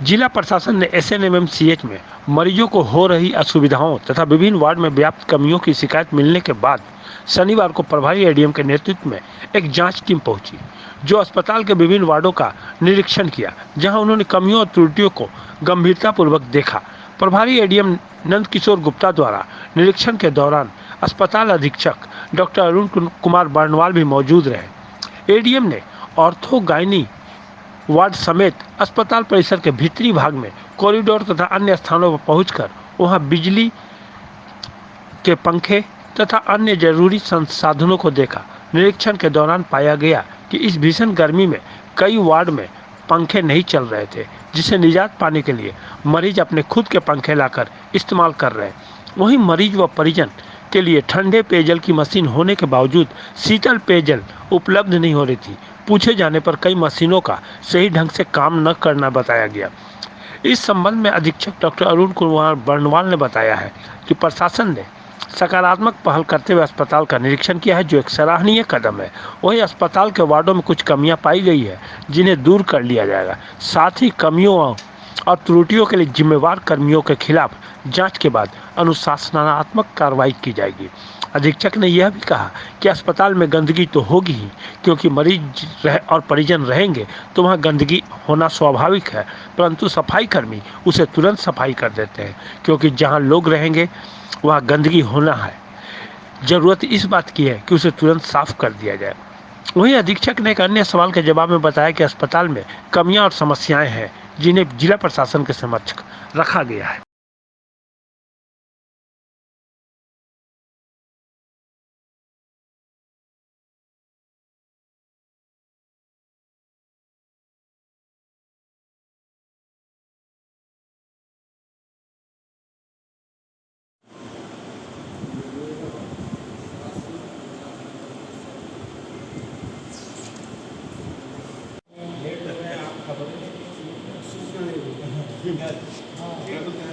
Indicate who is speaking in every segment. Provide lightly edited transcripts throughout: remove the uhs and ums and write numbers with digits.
Speaker 1: जिला प्रशासन ने एसएनएमएमसीएच में मरीजों को हो रही असुविधाओं तथा विभिन्न वार्ड में व्याप्त कमियों की शिकायत मिलने के बाद शनिवार को प्रभारी एडीएम के नेतृत्व में एक जांच टीम पहुंची, जो अस्पताल के विभिन्न वार्डों का निरीक्षण किया, जहां उन्होंने कमियों और त्रुटियों को गंभीरतापूर्वक देखा। प्रभारी एडीएम नंदकिशोर गुप्ता द्वारा निरीक्षण के दौरान अस्पताल अधीक्षक डॉक्टर अरुण कुमार बर्नवाल भी मौजूद रहे। एडीएम ने ऑर्थोगाइनी वार्ड समेत अस्पताल परिसर के भीतरी भाग में कॉरिडोर तथा अन्य स्थानों पर पहुंचकर वहां बिजली के पंखे तथा अन्य जरूरी संसाधनों को देखा। निरीक्षण के दौरान पाया गया कि इस भीषण गर्मी में कई वार्ड में पंखे नहीं चल रहे थे, जिसे निजात पाने के लिए मरीज अपने खुद के पंखे लाकर इस्तेमाल कर रहे। वहीं मरीज व परिजन के लिए ठंडे पेयजल की मशीन होने के बावजूद शीतल पेयजल उपलब्ध नहीं हो रही थी। पूछे जाने पर कई मशीनों का सही ढंग से काम न करना बताया गया। इस संबंध में अधीक्षक डॉक्टर अरुण कुमार बर्नवाल ने बताया है कि प्रशासन ने सकारात्मक पहल करते हुए अस्पताल का निरीक्षण किया है, जो एक सराहनीय कदम है। वहीं अस्पताल के वार्डों में कुछ कमियां पाई गई है, जिन्हें दूर कर लिया जाएगा। साथ ही कमियों और त्रुटियों के लिए जिम्मेवार कर्मियों के खिलाफ जांच के बाद अनुशासनात्मक कार्रवाई की जाएगी। अधीक्षक ने यह भी कहा कि अस्पताल में गंदगी तो होगी ही, क्योंकि मरीज और परिजन रहेंगे तो वहाँ गंदगी होना स्वाभाविक है, परंतु सफाई कर्मी उसे तुरंत सफाई कर देते हैं, क्योंकि जहाँ लोग रहेंगे वहाँ गंदगी होना है। ज़रूरत इस बात की है कि उसे तुरंत साफ कर दिया जाए। वहीं अधीक्षक ने एक अन्य सवाल के जवाब में बताया कि अस्पताल में कमियां और समस्याएं हैं, जिन्हें जिला प्रशासन के समक्ष रखा गया है।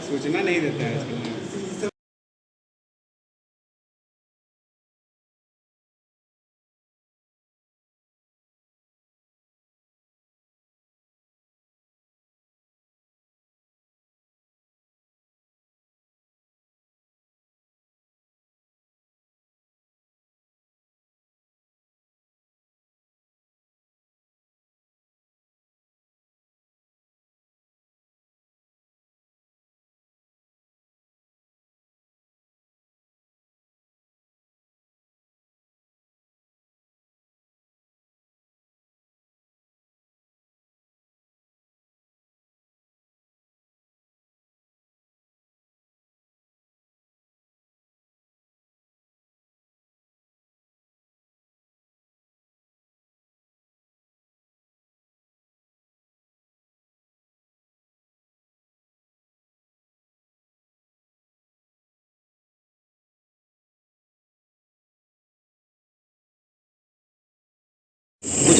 Speaker 2: सूचना नहीं देता है आजकल।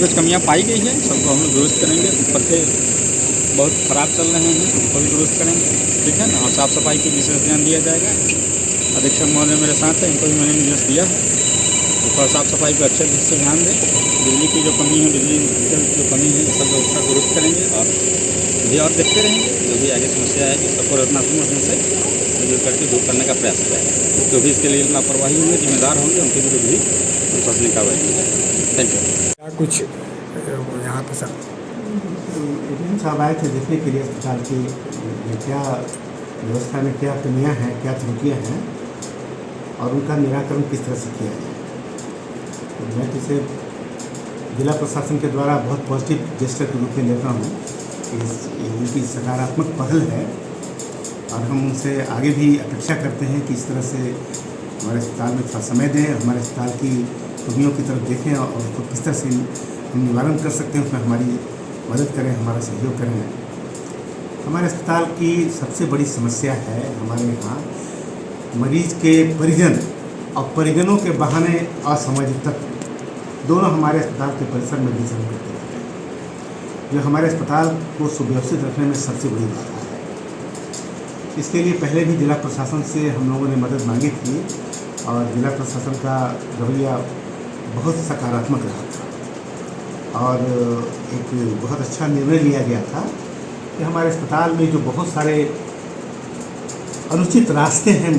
Speaker 3: कुछ कमियां पाई गई है, सबको हम लोग दुरुस्त करेंगे। पत्ते बहुत ख़राब चल रहे हैं, उनको भी दुरुस्त करेंगे, ठीक है ना। और साफ़ सफाई की विशेष ध्यान दिया जाएगा। अधीक्षक महोदय मेरे साथ है, इनको भी मैंने निर्देश दिया है तो साफ़ सफाई पर अच्छे से ध्यान दें। बिजली की जो कमी है, बिजली की जो कमी है, सब उसका दुरुस्त करेंगे और भी और देखते रहेंगे। जो भी आगे समस्या है सबको रचनात्मक ढंग से मिल करके दूर करने का प्रयास करेंगे। जो भी इसके लिए लापरवाही होंगे, जिम्मेदार होंगे, उनके विरुद्ध भी प्रशासनिक कार्रवाई की जाएगी। Thank you.
Speaker 4: क्या कुछ यहाँ पे सर
Speaker 5: साहब आए थे देखने के लिए अस्पताल की क्या व्यवस्था में क्या कमियाँ हैं, क्या त्रुटियाँ हैं और उनका निराकरण किस तरह से किया जाए। तो मैं इसे जिला प्रशासन के द्वारा बहुत पॉजिटिव जेस्टर के रूप में लेता हूँ। इनकी सकारात्मक पहल है और हम उनसे आगे भी अपेक्षा करते हैं कि इस तरह से हमारे अस्पताल में थोड़ा समय दें, हमारे अस्पताल की कमियों की तरफ देखें और उसको किस तरह से हम निवारण कर सकते हैं, उसमें हमारी मदद करें, हमारा सहयोग करें। हमारे अस्पताल की सबसे बड़ी समस्या है हमारे यहाँ मरीज के परिजन और परिजनों के बहाने असामाजिक तत्व दोनों हमारे अस्पताल के परिसर में विचरण करते रहते हैं, जो हमारे अस्पताल को सुव्यवस्थित रखने में सबसे बड़ी बाधा है। इसके लिए पहले भी जिला प्रशासन से हम लोगों ने मदद मांगी थी और जिला प्रशासन का रवैया बहुत सकारात्मक रहा था और एक बहुत अच्छा निर्णय लिया गया था कि हमारे अस्पताल में जो बहुत सारे अनुचित रास्ते हैं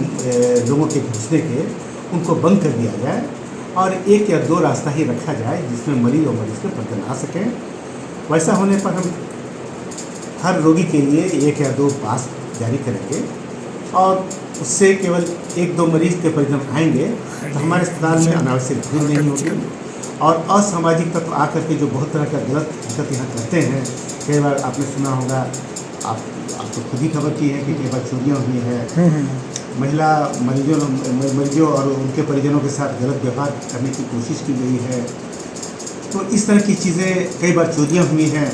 Speaker 5: लोगों के घुसने के, उनको बंद कर दिया जाए और 1 या 2 रास्ता ही रखा जाए जिसमें मरीज और मरीज के पर्दे आ सकें। वैसा होने पर हम हर रोगी के लिए 1 या 2 पास जारी करेंगे और उससे केवल 1-2 मरीज के परिजन आएंगे तो हमारे अस्पताल में अनावश्यक भीड़ नहीं होगी। और असामाजिक तत्व आकर के जो बहुत तरह का गलत हरकत यहाँ करते हैं, कई बार आपने सुना होगा, आप तो खुद ही खबर की है कि कई बार चोरियाँ हुई है, महिला मरीजों और उनके परिजनों के साथ गलत व्यवहार करने की कोशिश की गई है। तो इस तरह की चीज़ें, कई बार चोरियाँ हुई हैं।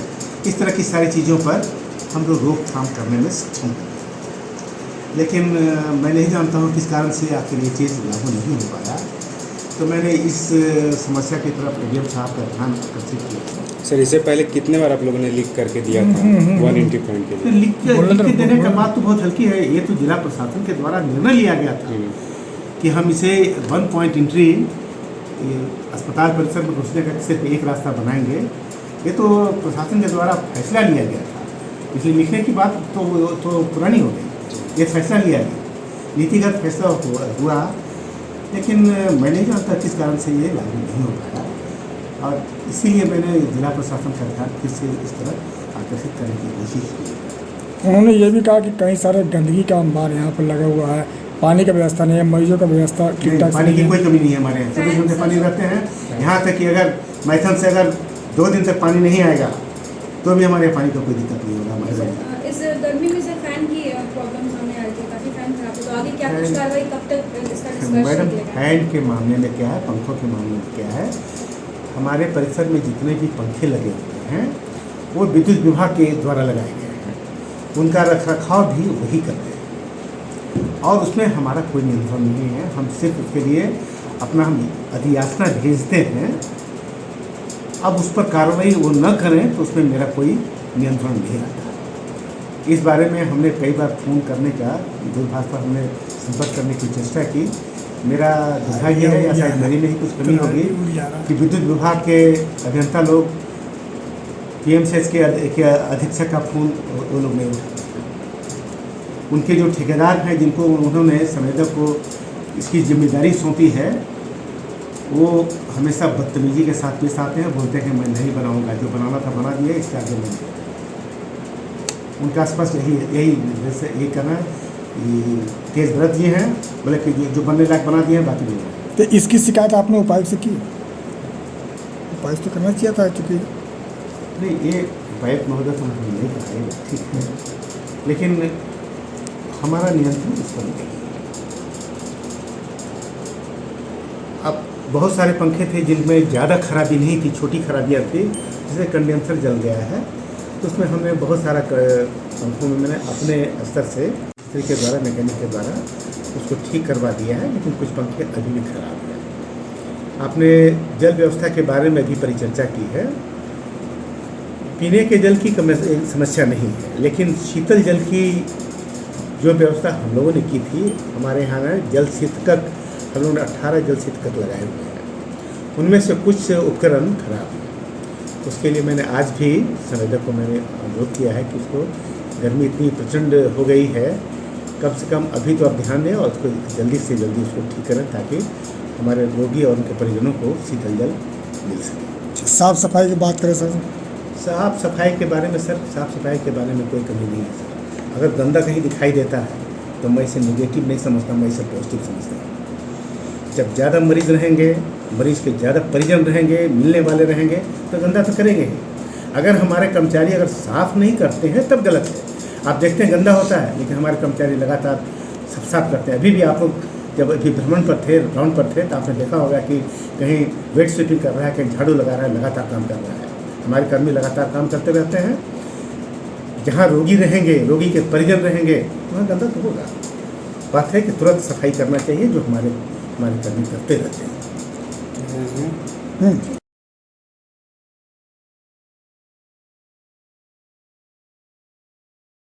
Speaker 5: इस तरह की सारी चीज़ों पर हम लोग रोकथाम करने में सक्षम हैं। लेकिन मैं नहीं जानता हूँ किस कारण से आखिर ये चीज़ लागू नहीं हो पाया। तो मैंने इस समस्या की तरफ एडीएम साहब का ध्यान आकर्षित किया।
Speaker 2: सर इससे पहले कितने बार आप लोगों ने लिख करके दिया था 1 एंट्री पॉइंट के
Speaker 5: तो
Speaker 2: लिए?
Speaker 5: लिख के देने का बात तो बहुत हल्की है। ये तो जिला प्रशासन के द्वारा निर्णय लिया गया था कि हम इसे 1 पॉइंट एंट्री अस्पताल परिसर में घुसने का सिर्फ एक रास्ता बनाएंगे। ये तो प्रशासन के द्वारा फैसला लिया गया था, इसलिए लिखने की बात तो पुरानी हो गई। ये फैसला लिया गया, नीतिगत फैसला हुआ, लेकिन मैं नहीं जानता किस कारण से ये लागू नहीं हो पाया और इसीलिए मैंने जिला प्रशासन का ध्यान फिर से इस तरह आकर्षित करने की कोशिश की।
Speaker 6: उन्होंने ये भी कहा कि कई सारे गंदगी का अंबार यहाँ पर लगा हुआ है, पानी का व्यवस्था नहीं है, मरीजों का व्यवस्था ठीक ठाक
Speaker 5: पानी की कोई कमी नहीं है हमारे यहाँ, 24 घंटे पानी रहते हैं। यहाँ तक कि अगर मैथन से अगर 2 दिन तक पानी नहीं आएगा तो भी हमारे पानी का कोई दिक्कत नहीं होगा हमारे यहाँ।
Speaker 7: इस गर्मी में सर फैन की प्रॉब्लम सामने आ रही है, काफ़ी फैन खराब है, तो आगे क्या कुछ कार्रवाई कब तक इसका डिस्कशन
Speaker 5: मैडम,
Speaker 7: चलेगा?
Speaker 5: फैन के मामले में क्या है, पंखों के मामले में क्या है, हमारे परिसर में जितने भी पंखे लगे हुए हैं वो विद्युत विभाग के द्वारा लगाए गए हैं। उनका रखरखाव भी वही करते हैं और उसमें हमारा कोई नियंत्रण नहीं है। हम सिर्फ उसके लिए अपना हम अधियाचना भेजते हैं। अब उस पर कार्रवाई वो न करें तो उसमें मेरा कोई नियंत्रण नहीं रहता। इस बारे में हमने कई बार फ़ोन करने का, दूरभाष पर हमने संपर्क करने की चेष्टा की। मेरा दुर्भाग्य है या शायद मेरी में ही कुछ कमी होगी कि विद्युत विभाग के अभियंता लोग पीएमसीएच के अधीक्षक का फ़ोन वो लोग नहीं उठाते। उनके जो ठेकेदार हैं जिनको उन्होंने संवेदक को इसकी जिम्मेदारी सौंपी है, वो हमेशा बदतमीजी के साथ पेश आते हैं, बोलते हैं मैं नहीं बनाऊंगा, जो बनाना था बना दिए, इसके आगे मैं। उनका स्पष्ट यही जैसे ये करना है, तेज व्रत ये हैं, बोले कि जो बनने लायक बना दिए हैं, बाकी नहीं है।
Speaker 6: तो इसकी शिकायत आपने उपायुक्त से की? उपायुक्त तो करना चाहिए था, चूँकि
Speaker 5: नहीं, ये उपायुक्त महोदय तो हमने नहीं कहा, ठीक है, लेकिन हमारा नियंत्रण इस पर नहीं है। अब बहुत सारे पंखे थे जिनमें ज़्यादा खराबी नहीं थी, छोटी खराबियाँ थी, जैसे कंडेंसर जल गया है, तो उसमें हमने बहुत सारा पंखों में मैंने अपने स्तर से मिस्त्री के द्वारा, मैकेनिक के द्वारा उसको ठीक करवा दिया है, लेकिन कुछ पंखे अभी भी खराब हैं। आपने जल व्यवस्था के बारे में भी परिचर्चा की है। पीने के जल की समस्या नहीं है, लेकिन शीतल जल की जो व्यवस्था हम लोगों ने की थी, हमारे यहाँ ना जल शीतकक, हम लोगों ने 18 जल शीतकक लगाए हुए हैं, उनमें से कुछ उपकरण खराब हैं। उसके लिए मैंने आज भी संवेदक को मैंने अनुरोध किया है कि उसको, गर्मी इतनी प्रचंड हो गई है, कम से कम अभी तो आप ध्यान दें और उसको जल्दी से जल्दी उसको ठीक करें ताकि हमारे रोगी और उनके परिजनों को शीतल जल मिल सके।
Speaker 6: साफ़ सफाई की बात करें सर?
Speaker 5: साफ़ सफाई के बारे में सर, साफ़ सफाई के बारे में कोई कमी नहीं है सर। अगर गंदा कहीं दिखाई देता है तो मैं इसे नेगेटिव नहीं समझता, मैं इसे पॉजिटिव समझता हूँ। जब ज़्यादा मरीज़ रहेंगे, मरीज़ के ज़्यादा परिजन रहेंगे, मिलने वाले रहेंगे, तो गंदा तो करेंगे ही। अगर हमारे कर्मचारी अगर साफ़ नहीं करते हैं तब गलत है। आप देखते हैं गंदा होता है, लेकिन हमारे कर्मचारी लगातार सब साफ करते हैं। अभी भी आप लोग जब अभी भ्रमण पर थे, राउंड पर थे, तो आपने देखा होगा कि कहीं वेट स्वीपिंग कर रहा है, कहीं झाड़ू लगा रहा है, लगातार काम कर रहा है। हमारे कर्मी लगातार काम करते रहते हैं। जहाँ रोगी रहेंगे, रोगी के परिजन रहेंगे, वहाँ गंदा तो होगा। बात है कि तुरंत सफाई करना चाहिए, जो हमारे कर्मी करते रहते हैं।